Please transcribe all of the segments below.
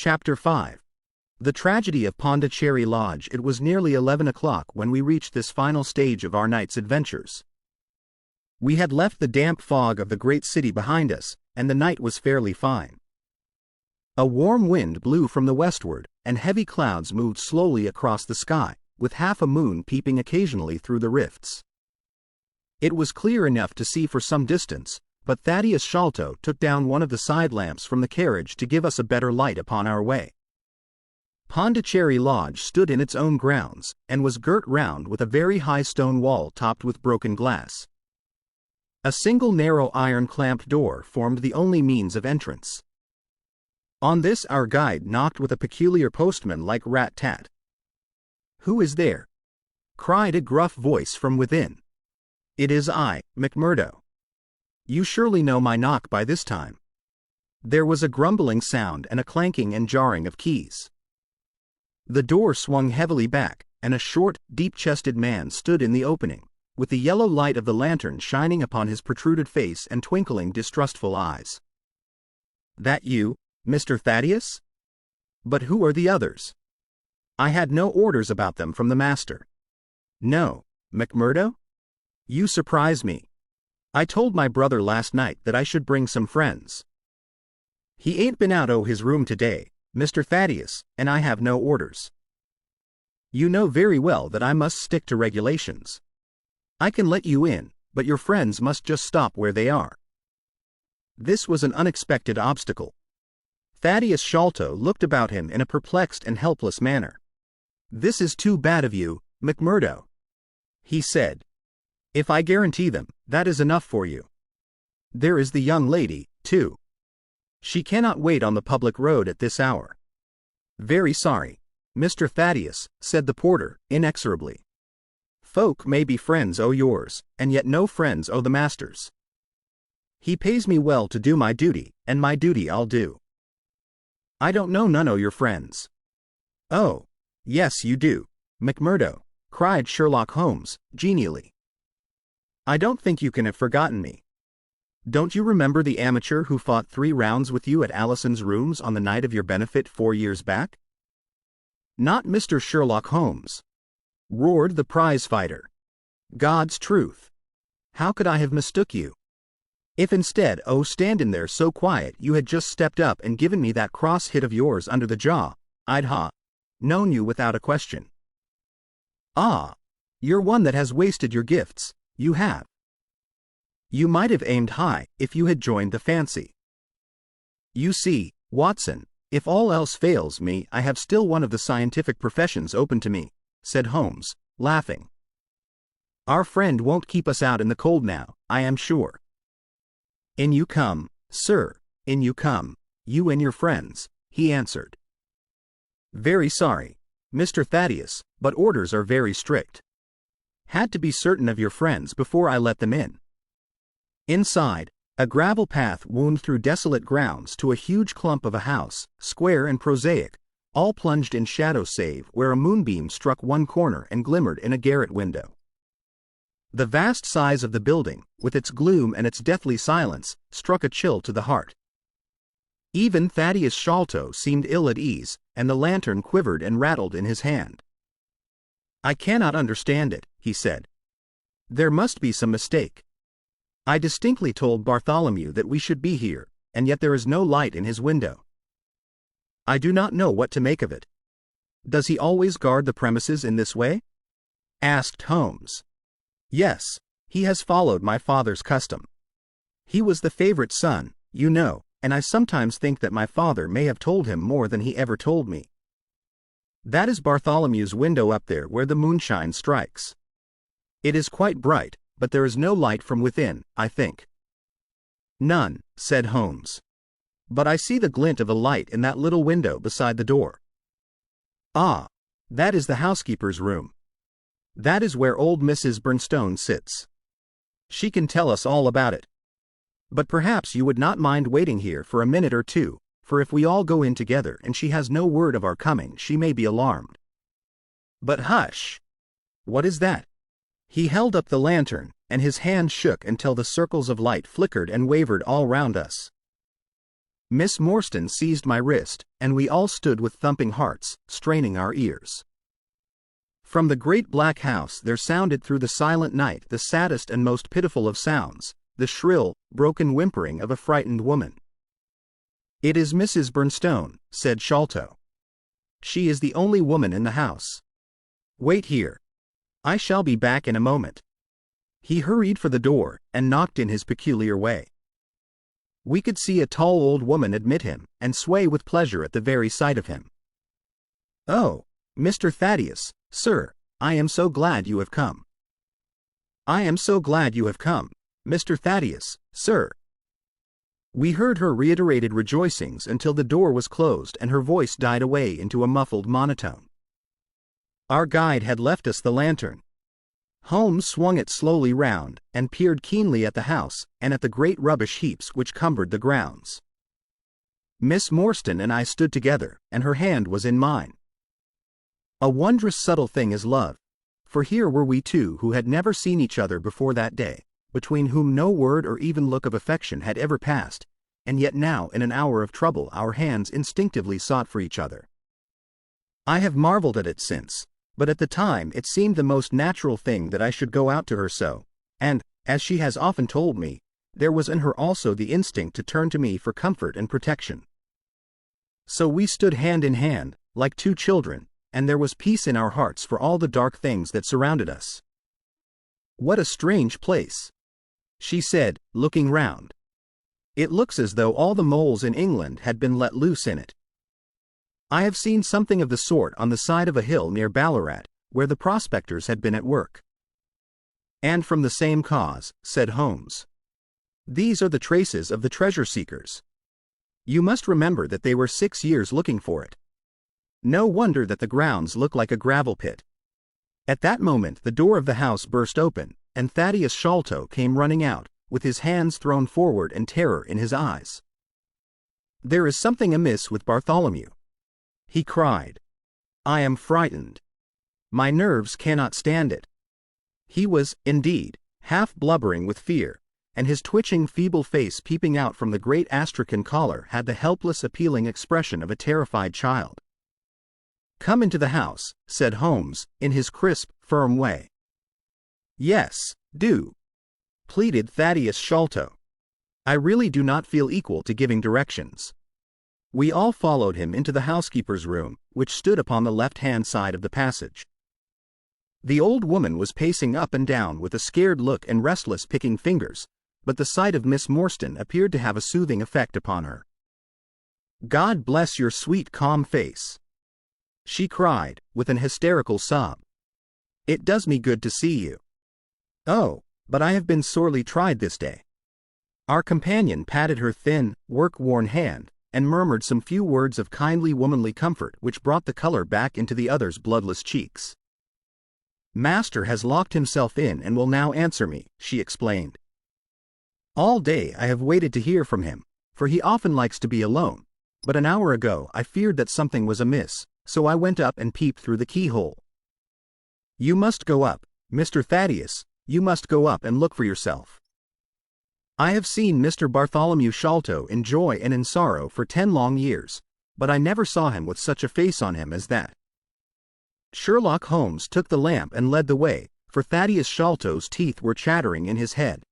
Chapter 5. The Tragedy of Pondicherry Lodge. It was nearly 11 o'clock when we reached this final stage of our night's adventures. We had left the damp fog of the great city behind us, and the night was fairly fine. A warm wind blew from the westward, and heavy clouds moved slowly across the sky, with half a moon peeping occasionally through the rifts. It was clear enough to see for some distance, but Thaddeus Sholto took down one of the side lamps from the carriage to give us a better light upon our way. Pondicherry Lodge stood in its own grounds, and was girt round with a very high stone wall topped with broken glass. A single narrow iron-clamped door formed the only means of entrance. On this our guide knocked with a peculiar postman-like rat-tat. "Who is there?" cried a gruff voice from within. "It is I, McMurdo." "You surely know my knock by this time." There was a grumbling sound and a clanking and jarring of keys. The door swung heavily back, and a short, deep-chested man stood in the opening, with the yellow light of the lantern shining upon his protruded face and twinkling distrustful eyes. "That you, Mr. Thaddeus? But who are the others? I had no orders about them from the master." "No, McMurdo? You surprise me. I told my brother last night that I should bring some friends. He ain't been out o' his room today, Mr. Thaddeus, and I have no orders. You know very well that I must stick to regulations. I can let you in, but your friends must just stop where they are." This was an unexpected obstacle. Thaddeus Sholto looked about him in a perplexed and helpless manner. "This is too bad of you, McMurdo," he said. "If I guarantee them, that is enough for you. There is the young lady, too. She cannot wait on the public road at this hour." "Very sorry, Mr. Thaddeus," said the porter, inexorably. "Folk may be friends o' yours, and yet no friends o' the master's. He pays me well to do my duty, and my duty I'll do." "I don't know none o' your friends." "Oh, yes you do, McMurdo," cried Sherlock Holmes, genially. "I don't think you can have forgotten me. Don't you remember the amateur who fought 3 rounds with you at Allison's rooms on the night of your benefit 4 years back?" "Not Mr. Sherlock Holmes," roared the prize-fighter. "God's truth. How could I have mistook you? If instead o' standin' there so quiet you had just stepped up and given me that cross hit of yours under the jaw, I'd known you without a question." "Ah, you're one that has wasted your gifts, you have. You might have aimed high if you had joined the fancy. You see, Watson, if all else fails me I have still one of the scientific professions open to me," said Holmes, laughing. "Our friend won't keep us out in the cold now, I am sure." "In you come, sir, in you come, you and your friends," he answered. "Very sorry, Mr. Thaddeus, but orders are very strict. Had to be certain of your friends before I let them in." Inside, a gravel path wound through desolate grounds to a huge clump of a house, square and prosaic, all plunged in shadow save where a moonbeam struck one corner and glimmered in a garret window. The vast size of the building, with its gloom and its deathly silence, struck a chill to the heart. Even Thaddeus Sholto seemed ill at ease, and the lantern quivered and rattled in his hand. "I cannot understand it," he said. "There must be some mistake. I distinctly told Bartholomew that we should be here, and yet there is no light in his window. I do not know what to make of it." "Does he always guard the premises in this way?" asked Holmes. "Yes, he has followed my father's custom. He was the favorite son, you know, and I sometimes think that my father may have told him more than he ever told me. That is Bartholomew's window up there where the moonshine strikes. It is quite bright, but there is no light from within, I think." "None," said Holmes. "But I see the glint of a light in that little window beside the door." "Ah, that is the housekeeper's room. That is where old Mrs. Burnstone sits. She can tell us all about it. But perhaps you would not mind waiting here for a minute or two, for if we all go in together and she has no word of our coming she may be alarmed." "But hush! What is that?" He held up the lantern, and his hand shook until the circles of light flickered and wavered all round us. Miss Morstan seized my wrist, and we all stood with thumping hearts, straining our ears. From the great black house there sounded through the silent night the saddest and most pitiful of sounds, the shrill, broken whimpering of a frightened woman. "It is Mrs. Bernstone," said Sholto. "She is the only woman in the house. Wait here. I shall be back in a moment." He hurried for the door, and knocked in his peculiar way. We could see a tall old woman admit him, and sway with pleasure at the very sight of him. "Oh, Mr. Thaddeus, sir, I am so glad you have come." "I am so glad you have come, Mr. Thaddeus, sir." We heard her reiterated rejoicings until the door was closed and her voice died away into a muffled monotone. Our guide had left us the lantern. Holmes swung it slowly round, and peered keenly at the house, and at the great rubbish heaps which cumbered the grounds. Miss Morstan and I stood together, and her hand was in mine. A wondrous subtle thing is love, for here were we two who had never seen each other before that day, between whom no word or even look of affection had ever passed, and yet now in an hour of trouble our hands instinctively sought for each other. I have marveled at it since, but at the time it seemed the most natural thing that I should go out to her so, and, as she has often told me, there was in her also the instinct to turn to me for comfort and protection. So we stood hand in hand, like two children, and there was peace in our hearts for all the dark things that surrounded us. "What a strange place," she said, looking round. "It looks as though all the moles in England had been let loose in it." I have seen something of the sort on the side of a hill near Ballarat, where the prospectors had been at work. "And from the same cause," said Holmes. "These are the traces of the treasure-seekers. You must remember that they were 6 years looking for it. No wonder that the grounds look like a gravel pit." At that moment the door of the house burst open, and Thaddeus Sholto came running out, with his hands thrown forward and terror in his eyes. "There is something amiss with Bartholomew," he cried. "I am frightened. My nerves cannot stand it." He was, indeed, half blubbering with fear, and his twitching feeble face peeping out from the great astrakhan collar had the helpless appealing expression of a terrified child. "Come into the house," said Holmes, in his crisp, firm way. "Yes, do," pleaded Thaddeus Sholto. "I really do not feel equal to giving directions." We all followed him into the housekeeper's room, which stood upon the left-hand side of the passage. The old woman was pacing up and down with a scared look and restless picking fingers, but the sight of Miss Morstan appeared to have a soothing effect upon her. "God bless your sweet calm face," she cried, with an hysterical sob. "It does me good to see you. Oh, but I have been sorely tried this day." Our companion patted her thin, work-worn hand, and murmured some few words of kindly womanly comfort which brought the color back into the other's bloodless cheeks. "Master has locked himself in and will now answer me," she explained. "All day I have waited to hear from him, for he often likes to be alone, but an hour ago I feared that something was amiss, so I went up and peeped through the keyhole. You must go up, Mr. Thaddeus, you must go up and look for yourself. I have seen Mr. Bartholomew Sholto in joy and in sorrow for 10 long years, but I never saw him with such a face on him as that." Sherlock Holmes took the lamp and led the way, for Thaddeus Sholto's teeth were chattering in his head.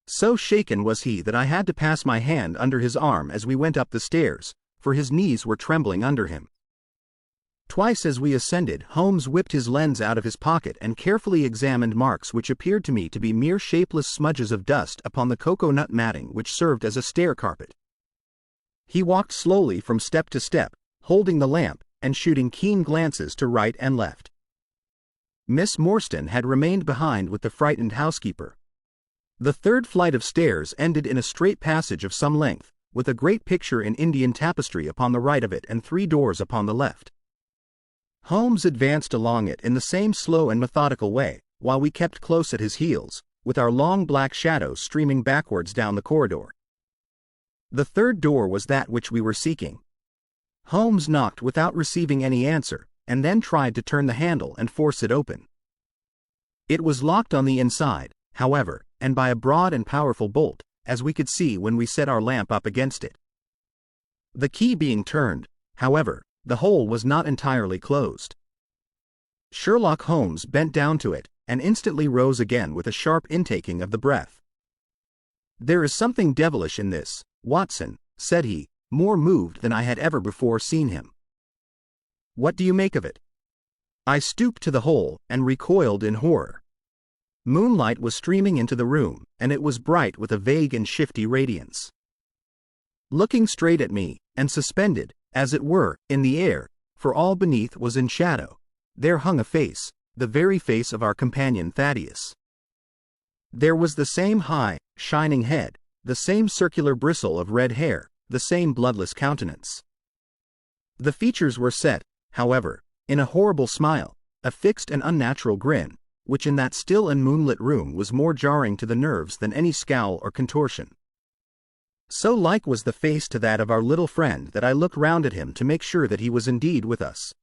So shaken was he that I had to pass my hand under his arm as we went up the stairs, for his knees were trembling under him. Twice as we ascended, Holmes whipped his lens out of his pocket and carefully examined marks which appeared to me to be mere shapeless smudges of dust upon the cocoa-nut matting which served as a stair carpet. He walked slowly from step to step, holding the lamp, and shooting keen glances to right and left. Miss Morstan had remained behind with the frightened housekeeper. The third flight of stairs ended in a straight passage of some length, with a great picture in Indian tapestry upon the right of it and 3 doors upon the left. Holmes advanced along it in the same slow and methodical way, while we kept close at his heels, with our long black shadows streaming backwards down the corridor. The third door was that which we were seeking. Holmes knocked without receiving any answer, and then tried to turn the handle and force it open. It was locked on the inside, however, and by a broad and powerful bolt, as we could see when we set our lamp up against it. The key being turned, however, the hole was not entirely closed. Sherlock Holmes bent down to it, and instantly rose again with a sharp intaking of the breath. "There is something devilish in this, Watson," said he, more moved than I had ever before seen him. "What do you make of it?" I stooped to the hole, and recoiled in horror. Moonlight was streaming into the room, and it was bright with a vague and shifty radiance. Looking straight at me, and suspended, as it were, in the air, for all beneath was in shadow, there hung a face, the very face of our companion Thaddeus. There was the same high, shining head, the same circular bristle of red hair, the same bloodless countenance. The features were set, however, in a horrible smile, a fixed and unnatural grin, which in that still and moonlit room was more jarring to the nerves than any scowl or contortion. So like was the face to that of our little friend that I looked round at him to make sure that he was indeed with us.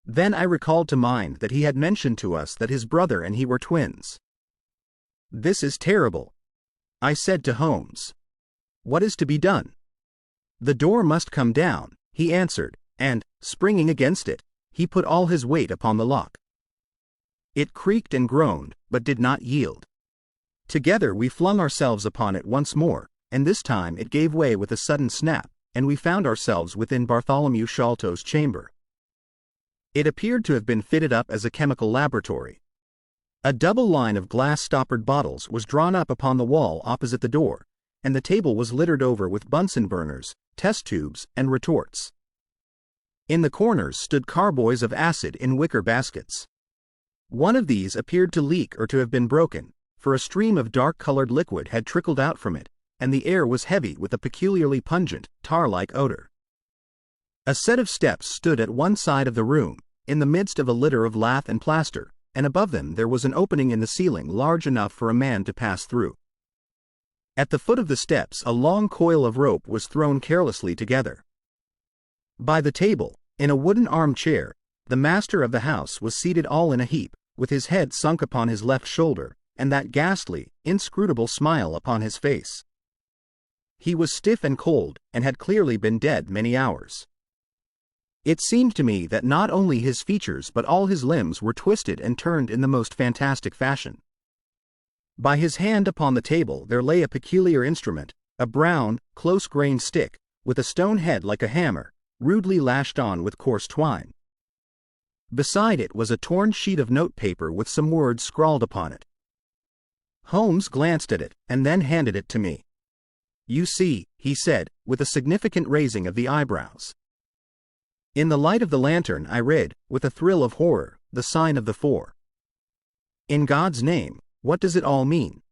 Then I recalled to mind that he had mentioned to us that his brother and he were twins. "This is terrible," I said to Holmes. "What is to be done?" "The door must come down," he answered, and, springing against it, he put all his weight upon the lock. It creaked and groaned, but did not yield. Together we flung ourselves upon it once more, and this time it gave way with a sudden snap, and we found ourselves within Bartholomew Sholto's chamber. It appeared to have been fitted up as a chemical laboratory. A double line of glass-stoppered bottles was drawn up upon the wall opposite the door, and the table was littered over with Bunsen burners, test tubes, and retorts. In the corners stood carboys of acid in wicker baskets. One of these appeared to leak or to have been broken, for a stream of dark-colored liquid had trickled out from it, and the air was heavy with a peculiarly pungent, tar-like odor. A set of steps stood at one side of the room, in the midst of a litter of lath and plaster, and above them there was an opening in the ceiling large enough for a man to pass through. At the foot of the steps a long coil of rope was thrown carelessly together. By the table, in a wooden armchair, the master of the house was seated all in a heap, with his head sunk upon his left shoulder, and that ghastly, inscrutable smile upon his face. He was stiff and cold, and had clearly been dead many hours. It seemed to me that not only his features but all his limbs were twisted and turned in the most fantastic fashion. By his hand upon the table there lay a peculiar instrument, a brown, close-grained stick, with a stone head like a hammer, rudely lashed on with coarse twine. Beside it was a torn sheet of notepaper with some words scrawled upon it. Holmes glanced at it, and then handed it to me. "You see," he said, with a significant raising of the eyebrows. In the light of the lantern I read, with a thrill of horror, the sign of the four. "In God's name, what does it all mean?"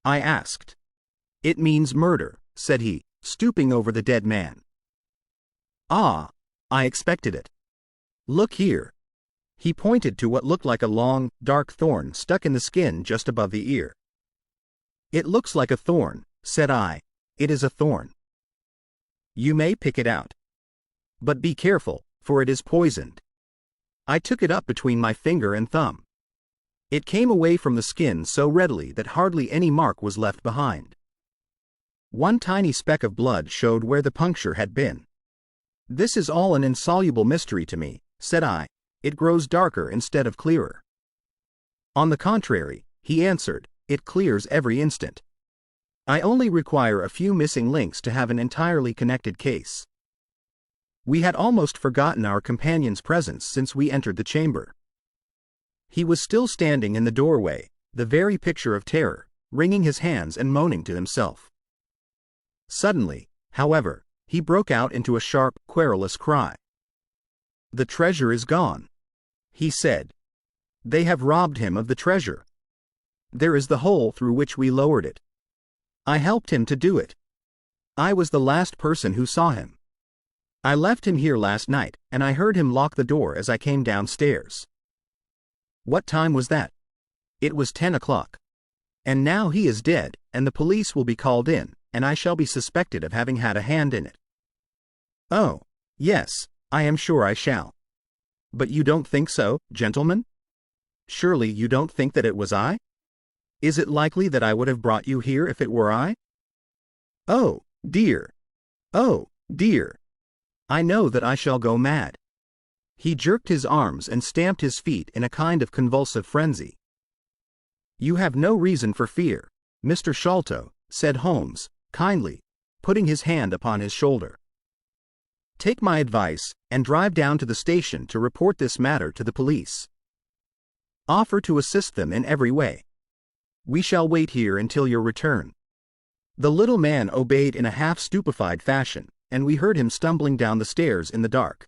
I asked. "It means murder," said he, stooping over the dead man. "Ah, I expected it. Look here." He pointed to what looked like a long, dark thorn stuck in the skin just above the ear. "It looks like a thorn," said I. "It is a thorn. You may pick it out. But be careful, for it is poisoned." I took it up between my finger and thumb. It came away from the skin so readily that hardly any mark was left behind. One tiny speck of blood showed where the puncture had been. "This is all an insoluble mystery to me," said I. "It grows darker instead of clearer." "On the contrary," he answered, "it clears every instant. I only require a few missing links to have an entirely connected case." We had almost forgotten our companion's presence since we entered the chamber. He was still standing in the doorway, the very picture of terror, wringing his hands and moaning to himself. Suddenly, however, he broke out into a sharp, querulous cry. "The treasure is gone," he said. "They have robbed him of the treasure. There is the hole through which we lowered it. I helped him to do it. I was the last person who saw him. I left him here last night, and I heard him lock the door as I came downstairs." "What time was that?" "It was 10 o'clock. And now he is dead, and the police will be called in, and I shall be suspected of having had a hand in it." "Oh, yes, I am sure I shall. But you don't think so, gentlemen? Surely you don't think that it was I? Is it likely that I would have brought you here if it were I?" "Oh, dear! Oh, Dear, I know that I shall go mad. He jerked his arms and stamped his feet in a kind of convulsive frenzy. You have no reason for fear, Mr. Sholto, said Holmes, kindly, putting his hand upon his shoulder. Take my advice, and drive down to the station to report this matter to the police. Offer to assist them in every way. We shall wait here until your return. The little man obeyed in a half-stupefied fashion, and we heard him stumbling down the stairs in the dark.